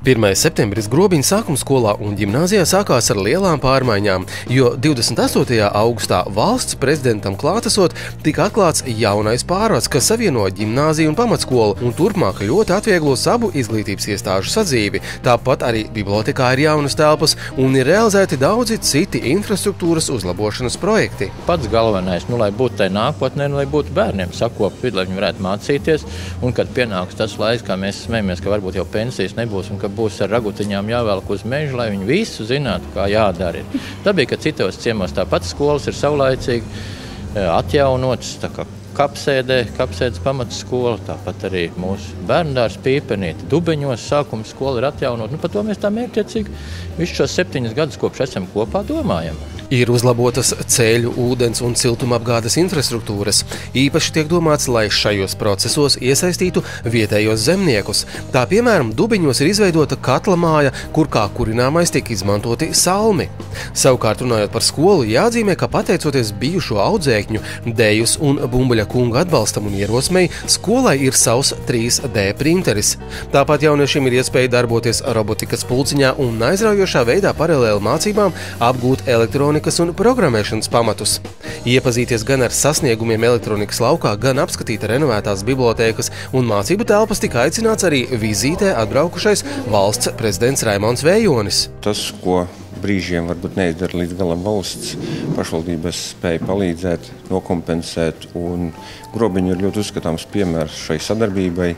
1. septembris Grobiņu sākuma skolā un ģimnāzijā sākās ar lielām pārmaiņām, jo 28. augustā valsts prezidentam klātesot tika atklāts jaunais pārvads, kas savieno ģimnāziju un pamatskolu un turpmāk ļoti atvieglos abu izglītības iestāžu sadzīvi. Tāpat arī bibliotekā ir jaunas telpas un ir realizēti daudzi citi infrastruktūras uzlabošanas projekti. Pats galvenais, lai būtu tai nākotnē, lai būtu bērniem sakopti, lai viņi varētu mācīties, un kad pienāks tas laiks, kā mēs smejamies, ka varbūt jau pensijas nebūs un ka būs ar ragutiņām jāvelk uz mežu, lai viņi visu zinātu, kā jādara. Dabīgi, ka citos ciemos tāpat skolas ir saulaicīgi atjaunotas, tā kā kapsēdes pamatskola, tāpat arī mūsu bērndārs Pīpenīte, Dubeņos sākuma skola ir atjaunota. Par to mēs tā mērķiecīgi visus šos 7 gadus, kopš esam kopā, domājam. Ir uzlabotas ceļu, ūdens un siltumapgādes infrastruktūras. Īpaši tiek domāts, lai šajos procesos iesaistītu vietējos zemniekus. Tā piemēram, Dubiņos ir izveidota katla māja, kur kā kurināmais tiek izmantoti salmi. Savukārt, runājot par skolu, jāatzīmē, ka pateicoties bijušo audzēkņu, Dejus un Bumbuļa kunga atbalstam un ierosmei, skolai ir savs 3D printeris. Tāpat jauniešiem ir iespēja darboties robotikas pulciņā un aizraujošā veidā paralēli mācībām apgūt elektronikas un programmēšanas pamatus. Iepazīties gan ar sasniegumiem elektronikas laukā, gan apskatīt renovētās bibliotēkas un mācību telpas tika aicināts arī vizītē atbraukušais valsts prezidents Raimonds Vējonis. Tas, ko brīžiem varbūt neizdara līdz galam valsts, pašvaldības spēja palīdzēt, nokompensēt, un Grobiņu ir ļoti uzskatāms piemērs šai sadarbībai,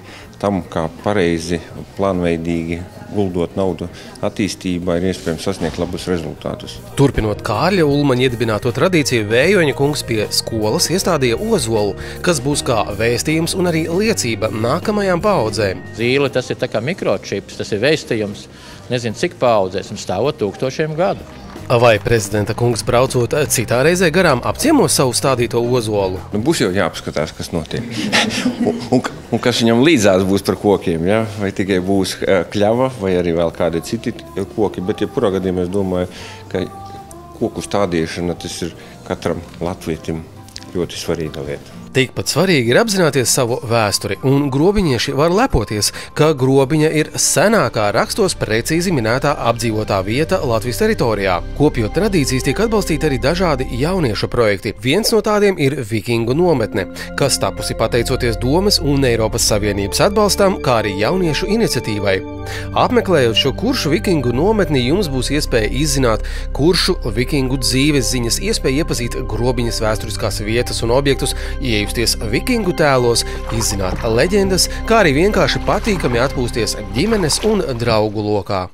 tam, kā pareizi, plānveidīgi guldot naudu attīstībā, ir iespējams sasniegt labus rezultātus. Turpinot Kārļa Ulmaņa iedibināto tradīciju, Vējoņa kungs pie skolas iestādīja ozolu, kas būs kā vēstījums un arī liecība nākamajām paaudzēm. Zīle, tas ir tā kā mikročips, tas ir vēstījums, nezinu cik paaudzēs un stāvot 1000 gadu. Vai prezidenta kungs braucot citā reizē garām apciemos savu stādīto ozolu? Būs jau jāapskatās, kas notiek. un kas viņam līdzās būs par kokiem, ja? Vai tikai būs kļava, vai arī vēl kādi citi koki. Bet jebkurā gadījumā es domāju, ka koku stādīšana tas ir katram latvietim ļoti svarīga lieta. Tikpat svarīgi ir apzināties savu vēsturi, un grobiņieši var lepoties, ka Grobiņa ir senākā rakstos precīzi minētā apdzīvotā vieta Latvijas teritorijā. Kopjot tradīcijas tiek atbalstīti arī dažādi jauniešu projekti. Viens no tādiem ir Vikingu nometne, kas tapusi pateicoties Domes un Eiropas Savienības atbalstam, kā arī jauniešu iniciatīvai. Apmeklējot šo kuršu Vikingu nometni, jums būs iespēja izzināt kuršu Vikingu dzīves ziņas, iespēja iepazīt Grobiņas vēsturiskās vietas un objektus, iejusties Vikingu tēlos, izzināt leģendas, kā arī vienkārši patīkami atpūsties ģimenes un draugu lokā.